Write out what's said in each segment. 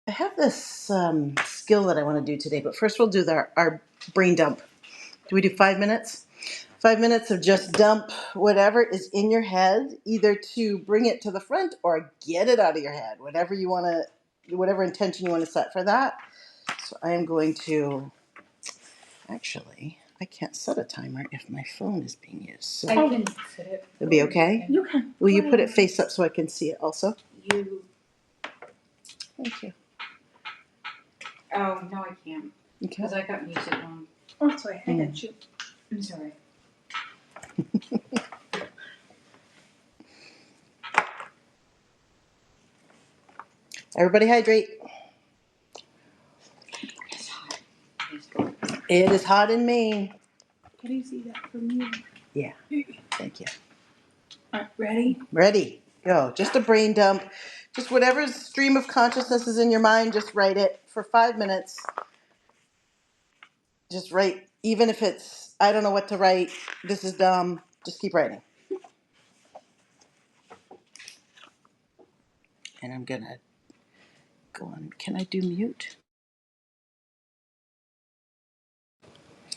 I have this skill that I want to do today, but first we'll do our brain dump. Do we do 5 minutes? 5 minutes of just dump whatever is in your head, either to bring it to the front or get it out of your head, whatever you want to, whatever intention you want to set for that. So I am going to, actually, I can't set a timer if my phone is being used. So I can set it. it'll be okay? You can. Will you put it face up so I can see it also? You. Thank you. Oh, no, I can't. Okay. Because I got music on. Oh, sorry, I got you. I'm sorry. Everybody hydrate. It's hot. It's good. It is hot in Maine. Can you see that from you? Yeah. Thank you. Ready? Ready. Go. Just a brain dump. Just whatever stream of consciousness is in your mind, just write it for 5 minutes. Just write, even if it's, I don't know what to write, this is dumb, just keep writing. And I'm going to go on. Can I do mute?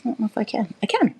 I don't know if I can. I can.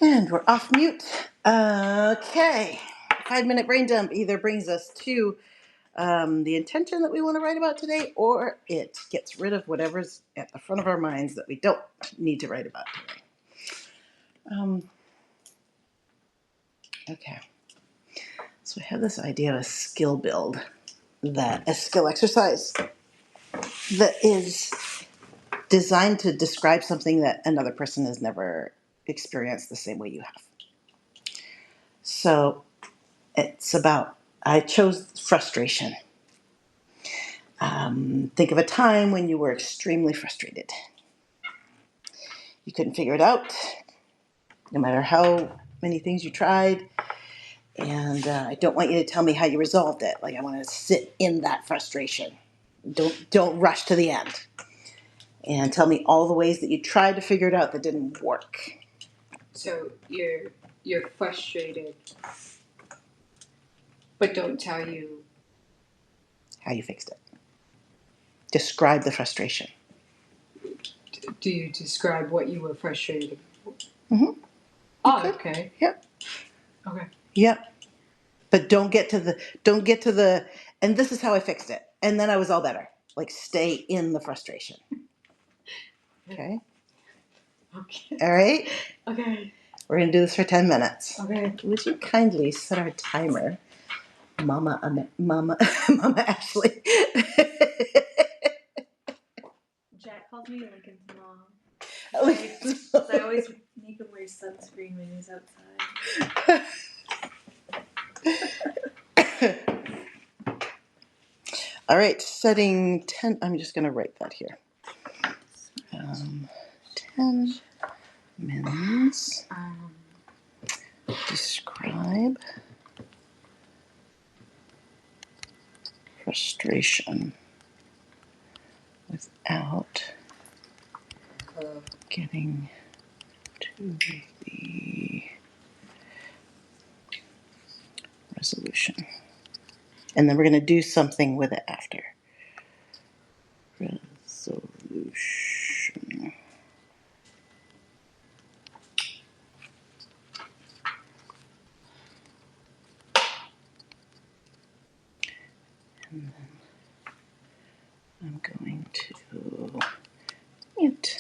And we're off mute. Okay. 5 minute brain dump either brings us to the intention that we want to write about today, or it gets rid of whatever's at the front of our minds that we don't need to write about today. Okay. So we have this idea of a skill build, that a skill exercise that is designed to describe something that another person has never experienced the same way you have. So it's about, I chose frustration. Think of a time when you were extremely frustrated. You couldn't figure it out, no matter how many things you tried. And I don't want you to tell me how you resolved it. Like, I want to sit in that frustration. Don't rush to the end. And tell me all the ways that you tried to figure it out that didn't work. So you're frustrated, but don't tell you. How you fixed it. Describe the frustration. Do you describe what you were frustrated about? Mhm. Oh, okay. Yep. Okay. Yep. But don't get to the, and this is how I fixed it. And then I was all better. Like, stay in the frustration. Okay. Okay. All right. Okay. We're going to do this for 10 minutes. Okay. Would you kindly set our timer, Mama Mama Ashley? Jack calls me Lincoln's mom. Lincoln's So I always make him wear sunscreen when he's outside. All right, setting 10. I'm just going to write that here. 10 minutes. Describe frustration without getting to the resolution. And then we're going to do something with it after. Resolution. And then I'm going to mute.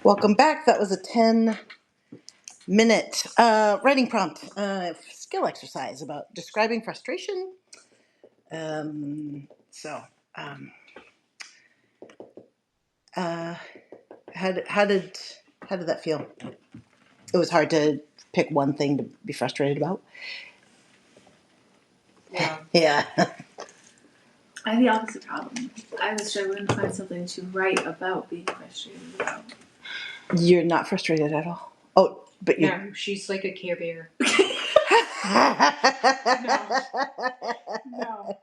Welcome back. That was a 10-minute writing prompt, skill exercise about describing frustration. So, um, uh, how did that feel? It was hard to pick one thing to be frustrated about. Yeah. Yeah. I have the opposite problem. I was struggling to find something to write about being frustrated about. You're not frustrated at all. Oh, but you. No, she's like a Care Bear. No.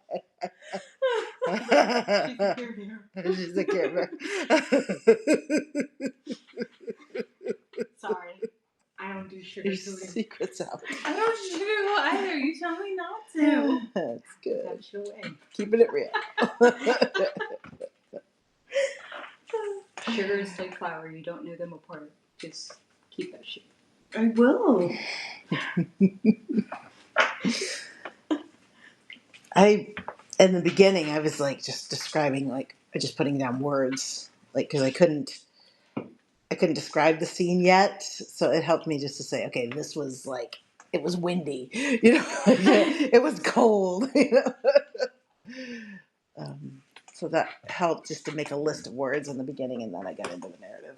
She's a Care Bear. She's a camera. Sorry. I don't do sugar Your coating. secret's out. I don't sugarcoat either. You tell me not to. That's good. That's your way. Keeping it real. Sugar is like flour. You don't know them apart. Just keep that shit. I will. In the beginning, I was like just describing, like just putting down words, like because I couldn't describe the scene yet, so it helped me just to say, okay, this was like it was windy, it was cold, so that helped just to make a list of words in the beginning, and then I got into the narrative.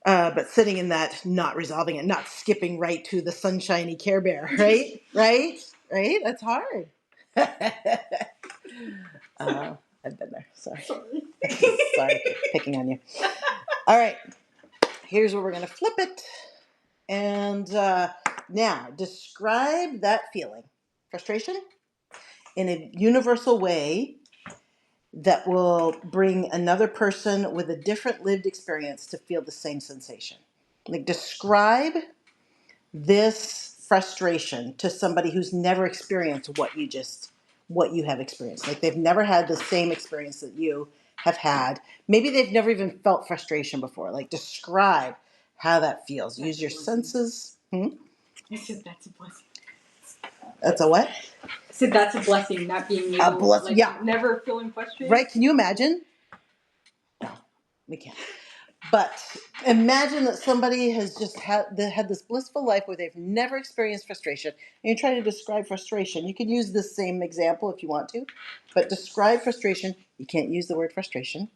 But sitting in that, not resolving it, not skipping right to the sunshiny Care Bear, right? Right? That's hard. I've been there. Sorry. Sorry, picking on you. All right, here's where we're going to flip it. And now, describe that feeling, frustration, in a universal way that will bring another person with a different lived experience to feel the same sensation. Like, describe this frustration to somebody who's never experienced what you have experienced. Like, they've never had the same experience that you have had. Maybe they've never even felt frustration before. Like, describe how that feels. Use your senses. I said that's a blessing. That's a what? I said that's a blessing, not being A able, blessing, yeah. never feeling frustrated. Right? Can you imagine? No, we can't. But imagine that somebody has just had this blissful life where they've never experienced frustration, and you're trying to describe frustration. You can use the same example if you want to, but describe frustration. You can't use the word frustration.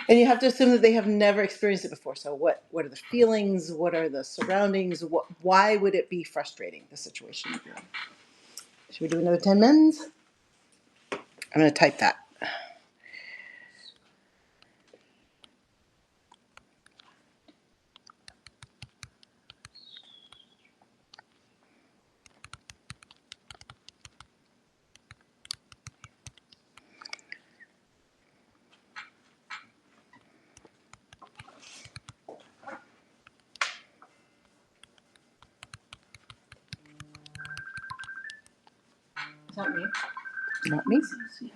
And you have to assume that they have never experienced it before. So what are the feelings? What are the surroundings? Why would it be frustrating, the situation you're in? Should we do another 10 minutes? I'm going to type that. Is that me? Not me. Yeah.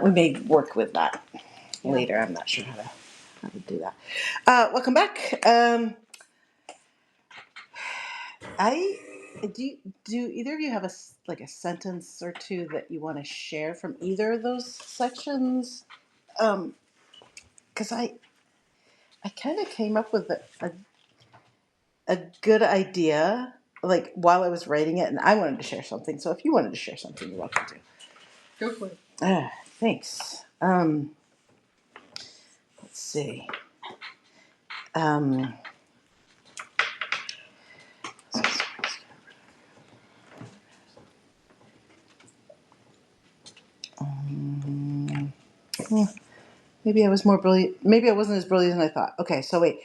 We may work with that Yeah. later. I'm not sure how to do that. Welcome back. I do either of you have like a sentence or two that you want to share from either of those sections? Because I kind of came up with a good idea like while I was writing it, and I wanted to share something. So if you wanted to share something, you're welcome to. Go for it. Thanks. Let's see. Um, maybe I was more brilliant. Maybe I wasn't as brilliant as I thought. Okay, so wait.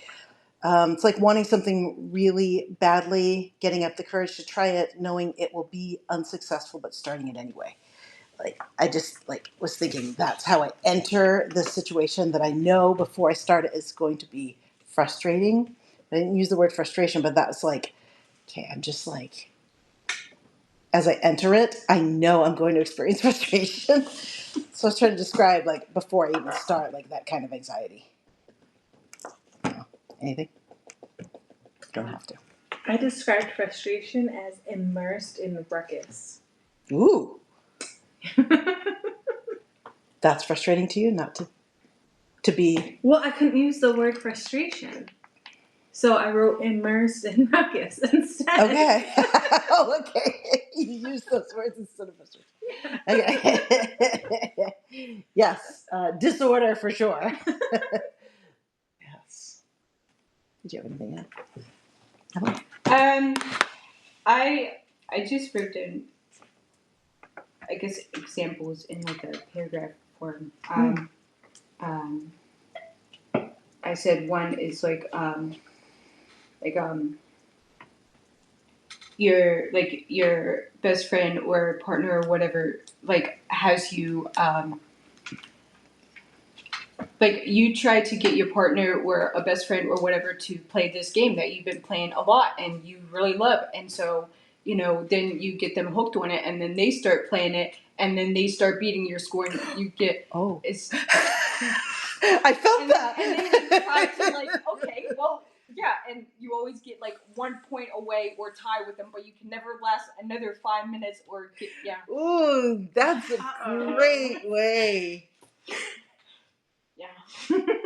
It's like wanting something really badly, getting up the courage to try it, knowing it will be unsuccessful, but starting it anyway. Like I just like was thinking that's how I enter this situation that I know before I start it is going to be frustrating. I didn't use the word frustration, but that's like, okay, I'm just like, as I enter it, I know I'm going to experience frustration. So I was trying to describe like before I even start, like that kind of anxiety. Anything? Don't have to. I described frustration as immersed in the ruckus. Ooh, that's frustrating to you, not to be. Well, I couldn't use the word frustration. So I wrote immersed in ruckus instead. Okay. Oh, okay. You use those words instead of frustration. Okay. Yes. Disorder for sure. Yes. Did you have anything else? I just wrote down, I guess, examples in like a paragraph form. I said one is like your best friend or partner or whatever like has you like you try to get your partner or a best friend or whatever to play this game that you've been playing a lot and you really love, and so then you get them hooked on it and then they start playing it and then they start beating your score and you get Oh. it's I felt and that. then you try to like, okay, well, yeah, and you always get like 1 point away or tie with them, but you can never last another 5 minutes or get, yeah. Ooh, that's a great way. Yeah.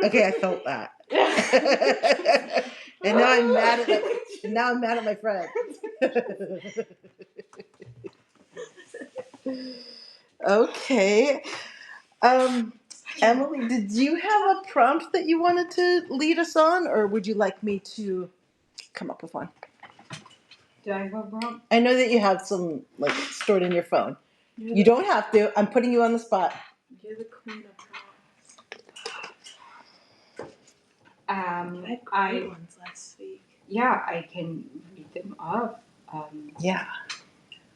Okay, I felt that. And now I'm mad at my friend. Okay. Emily, did you have a prompt that you wanted to lead us on, or would you like me to come up with one? Do I have a prompt? I know that you have some like stored in your phone. You don't have to. I'm putting you on the spot. You're the queen of prompts. I had great ones last week. Yeah, I can read them up. Yeah.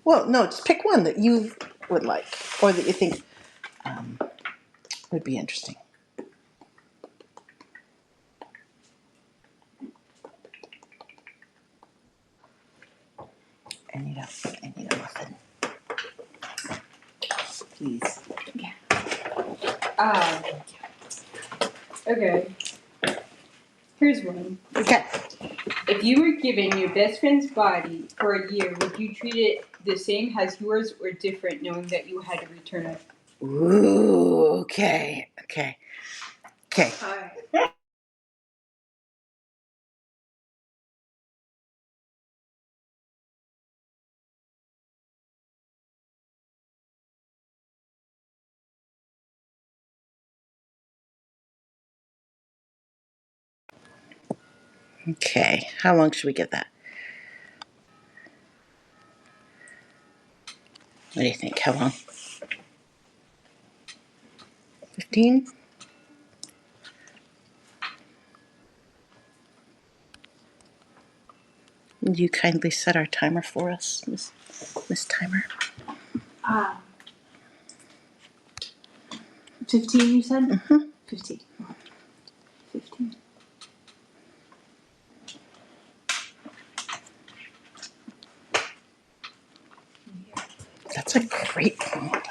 Well, no, just pick one that you would like, or that you think would be interesting. I need a muffin. Please. Okay. Here's one. Okay. If you were given your best friend's body for a year, would you treat it the same as yours or different, knowing that you had to return it? Ooh, okay. All right. Okay. How long should we get that? What do you think? How long? 15? Would you kindly set our timer for us, Miss Timer? 15, you said? Mm-hmm. 15. 15. That's a great prompt.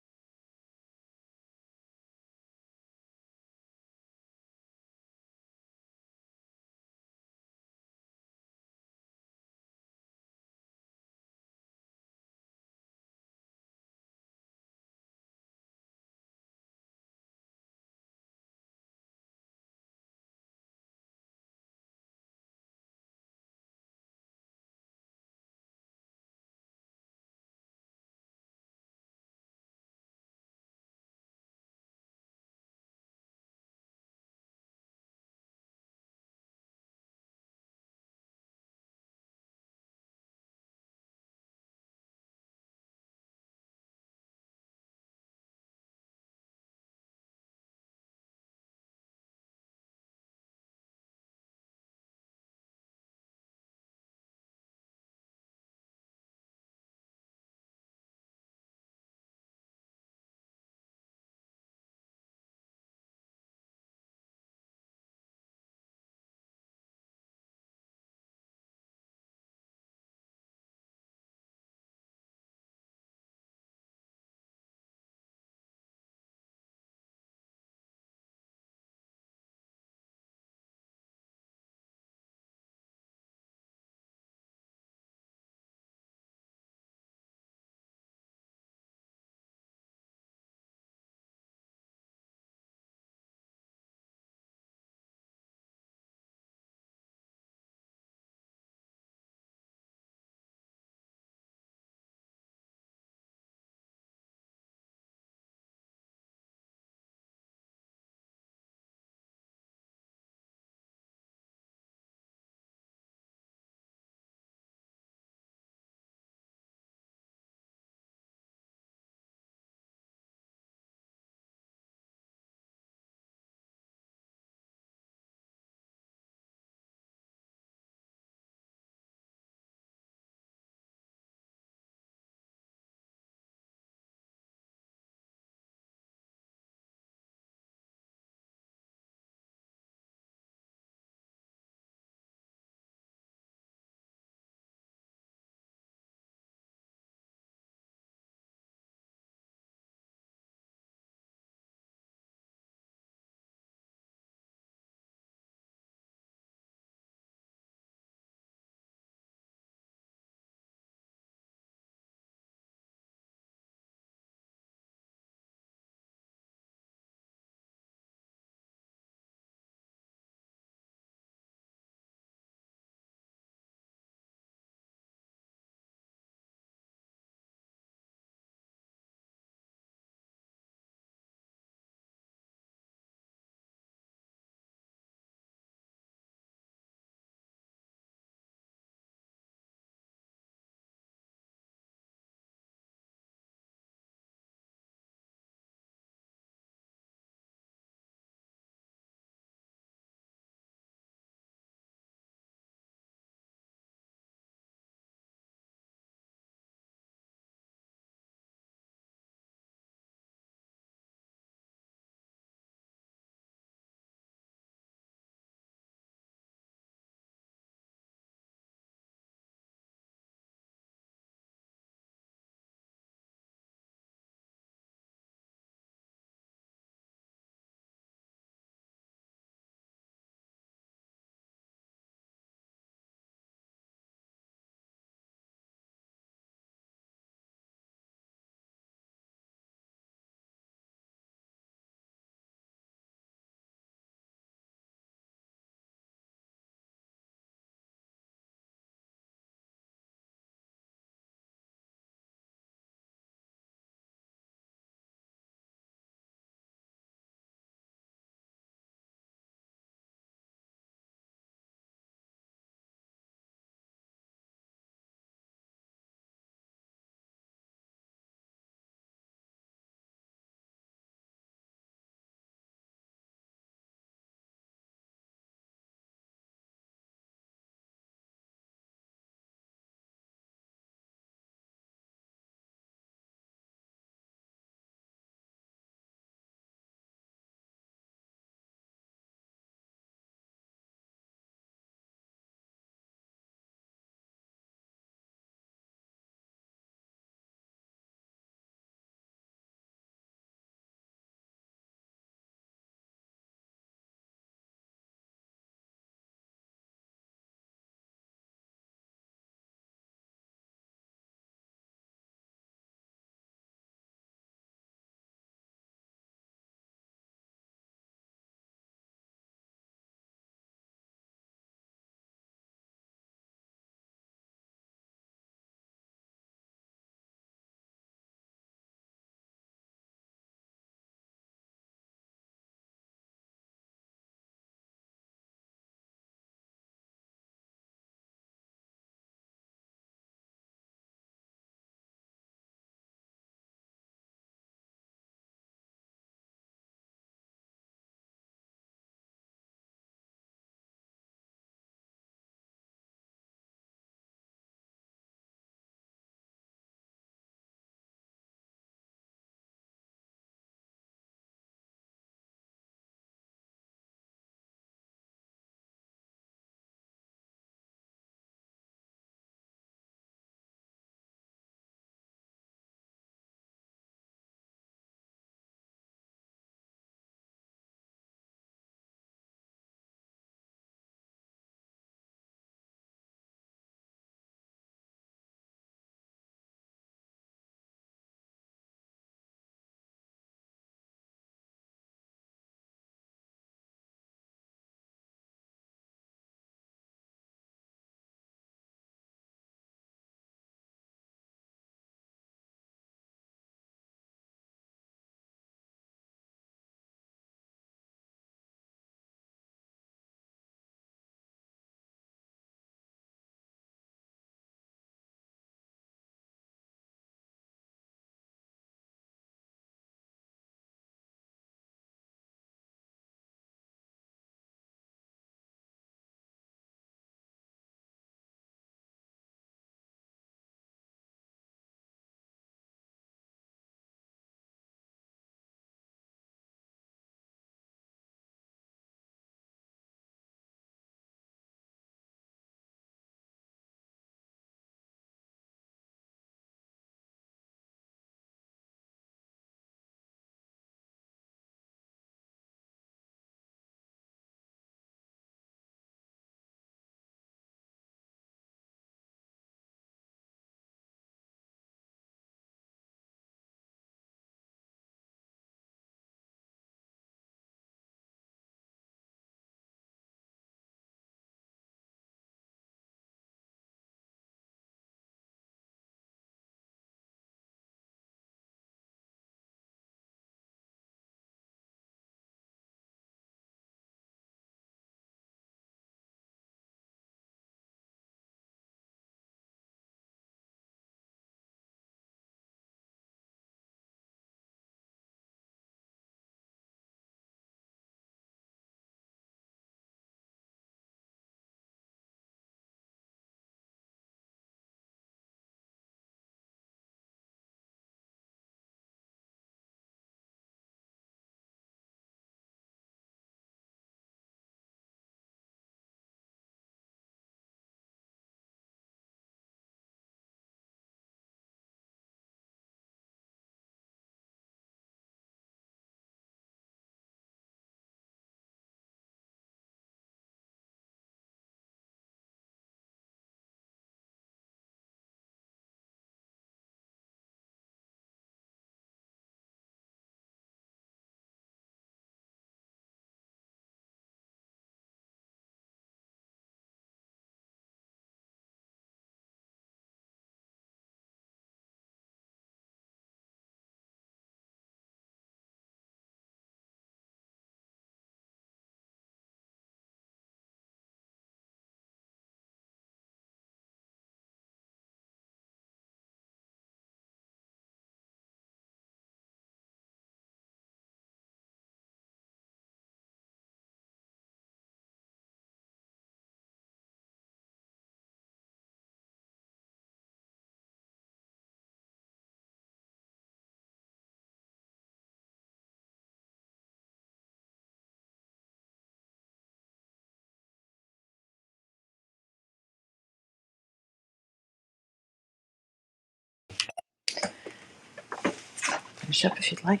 finish up if you'd like.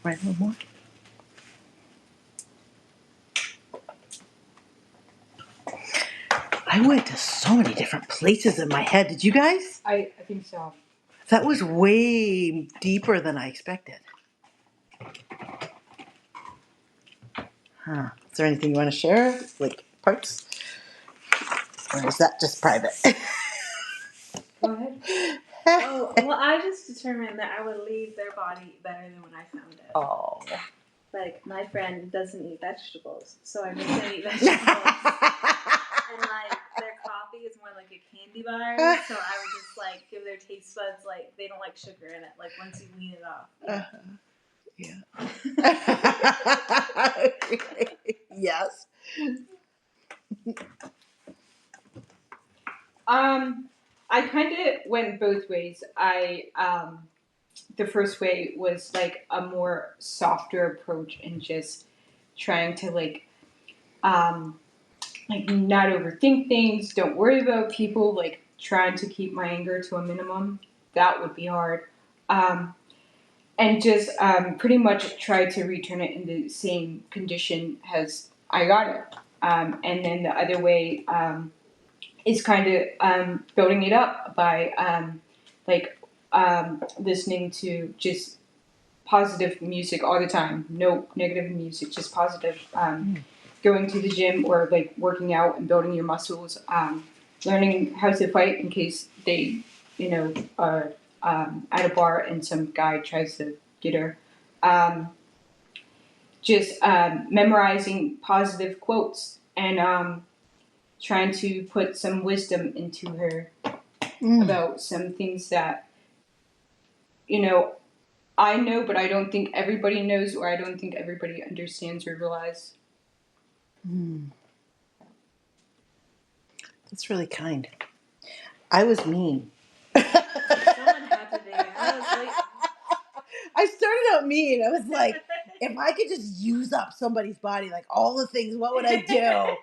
Write a little more. I went to so many different places in my head. Did you guys? I think so. That was way deeper than I expected. Huh. Is there anything you want to share? Like parts? Or is that just private? Go ahead. Oh, well, I just determined that I would leave their body better than when I found it. Oh. Like, my friend doesn't eat vegetables, so I make them eat vegetables. And, like, their coffee is more like a candy bar, so I would just, like, give their taste buds, like, they don't like sugar in it, like, once you wean it off. Yeah. Yes. I kind of went both ways. The first way was like a more softer approach and just trying to like not overthink things, don't worry about people, like trying to keep my anger to a minimum. That would be hard. And just pretty much try to return it in the same condition as I got it. And then the other way is kind of building it up by listening to just positive music all the time. No negative music, just positive. Going to the gym or like working out and building your muscles. Learning how to fight in case they, are at a bar and some guy tries to get her. Just memorizing positive quotes and trying to put some wisdom into her about some things that, I know, but I don't think everybody knows, or I don't think everybody understands or realizes. That's really kind. I was mean. Someone had to be. I was waiting. I started out mean. I was like, if I could just use up somebody's body, like all the things, what would I do?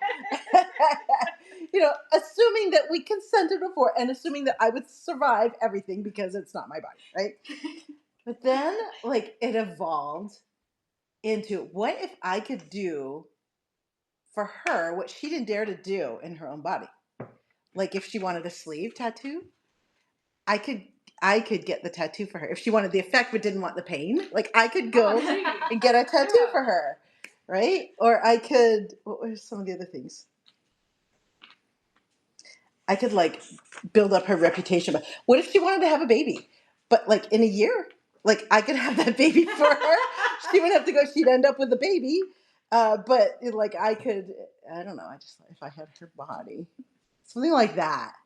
Assuming that we consented before and assuming that I would survive everything because it's not my body, right? But then, like, it evolved into what if I could do for her what she didn't dare to do in her own body? Like, if she wanted a sleeve tattoo, I could get the tattoo for her. If she wanted the effect but didn't want the pain, like I could go and get a tattoo for her, right? Or I could, what were some of the other things? I could like build up her reputation. But what if she wanted to have a baby? But like in a year, like I could have that baby for her. She wouldn't have to go, she'd end up with a baby. But like I could, I don't know, if I had her body, something like that.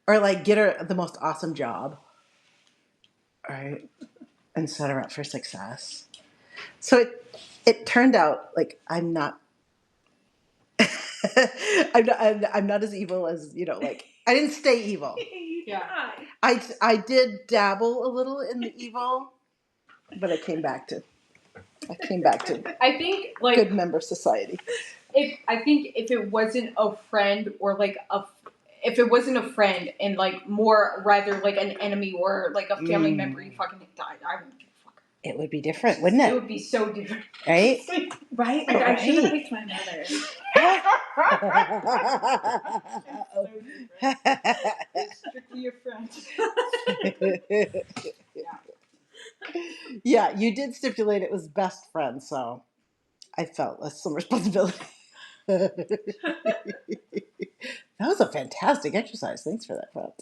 Or like get her the most awesome job. Right, and set her up for success. So it turned out like I'm not I'm not as evil as like I didn't stay evil. Yeah. I did dabble a little in the evil, but I came back to I think like good member society. if it wasn't a friend or like if it wasn't a friend and like more rather like an enemy or like a family member, you fucking died. I wouldn't give a fuck. It would be different, wouldn't it? It would be so different. Right? Right? Like, I should have picked my mother. It's strictly a friend. Yeah, you did stipulate it was best friend, so I felt some responsibility. That was a fantastic exercise. Thanks for that, Pat.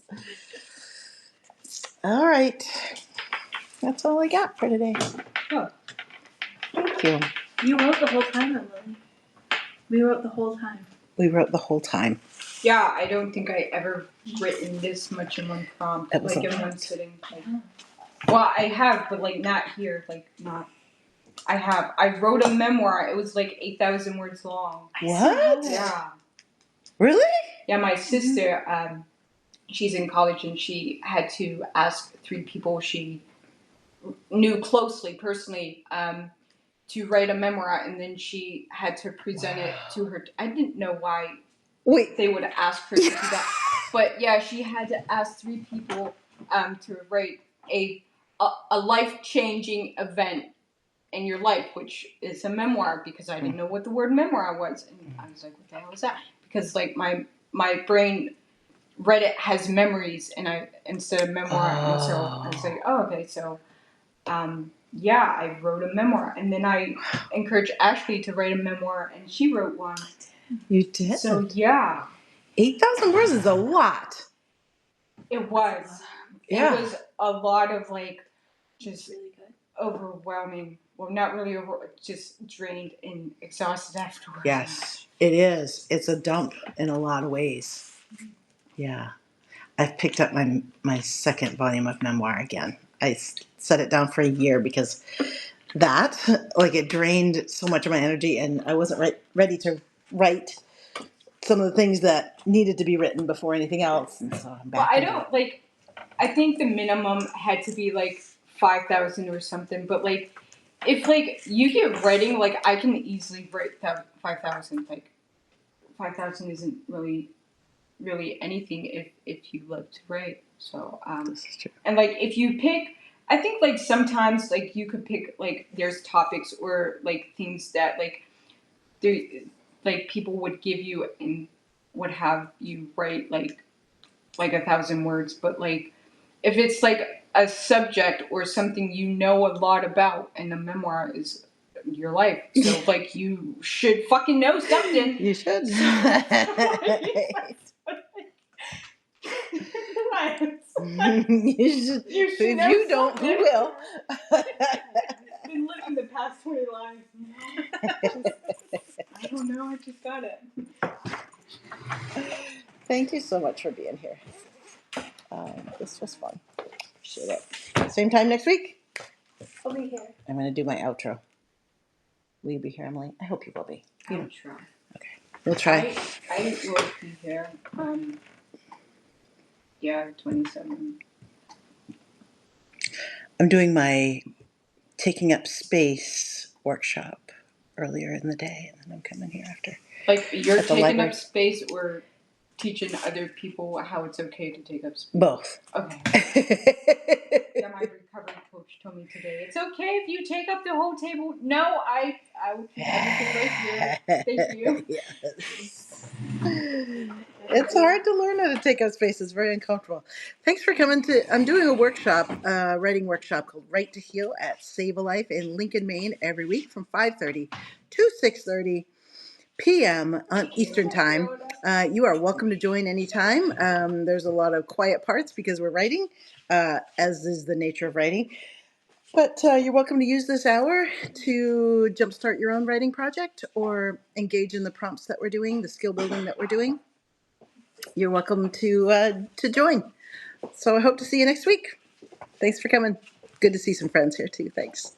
All right. That's all I got for today. Oh. Thank you. You wrote the whole time, Emily. We wrote the whole time. We wrote the whole time. Yeah, I don't think I ever written this much in one prompt, That was like a in lot. one sitting. Like, well, I have, but like not here, like not. I have. I wrote a memoir. It was like 8,000 words long. What? Yeah. Really? Yeah, my sister, she's in college and she had to ask 3 people she knew closely, personally, to write a memoir, and then she had to present it to her. I didn't know why Wait. they would ask her to do that, but yeah, she had to ask 3 people to write a a life-changing event in your life, which is a memoir, because I didn't know what the word memoir was, and I was like, what the hell is that? Because like my brain read it has memories, and I instead of memoir, and so I was like, oh, okay, so yeah, I wrote a memoir, and then I encouraged Ashley to write a memoir, and she wrote one. You did. So yeah, 8,000 words is a lot. it was. Yeah. It was a lot of like just Really good. overwhelming. Well, not really just drained and exhausted afterwards. Yes, it is. It's a dump in a lot of ways. Yeah. I've picked up my second volume of memoir again. I set it down for a year because that, like, it drained so much of my energy, and I wasn't ready to write some of the things that needed to be written before anything else. And so I'm Well, back. I into don't it. like. I think the minimum had to be like 5,000 or something. But like, if like you get writing, like I can easily write 5,000. Like 5,000 isn't really anything if you love to write. So This is true. and like if you pick, I think like sometimes like you could pick like there's topics or like things that like there like people would give you and would have you write like 1,000 words, but like if it's like a subject or something you know a lot about, and a memoir is your life, so like you should fucking know something. You should. You should. You should If know you don't, who something. will? Been living the past 20 lives, you know? I don't know, I just got it. Thank you so much for being here. This was fun. Appreciate it. Same time next week. I'll be here. I'm going to do my outro. Will you be here, Emily? I hope you will be. I'll try. We'll try. I will be there. Yeah, 27. I'm doing my taking up space workshop earlier in the day, and then I'm coming here after. Like you're At the taking library. up space or teaching other people how it's okay to take up space? Both. Okay. Yeah, my recovery coach told me today, it's okay if you take up the whole table. No, I will keep everything right here. Thank you. Yes. It's hard to learn how to take up space. It's very uncomfortable. Thanks for coming to. I'm doing a workshop, writing workshop called Write to Heal at Save a Life in Lincoln, Maine, every week from 5:30 to 6:30 p.m. on Eastern Time. You are welcome to join anytime. There's a lot of quiet parts because we're writing, as is the nature of writing. But you're welcome to use this hour to jumpstart your own writing project or engage in the prompts that we're doing, the skill building that we're doing. You're welcome to join. So I hope to see you next week. Thanks for coming. Good to see some friends here too. Thanks.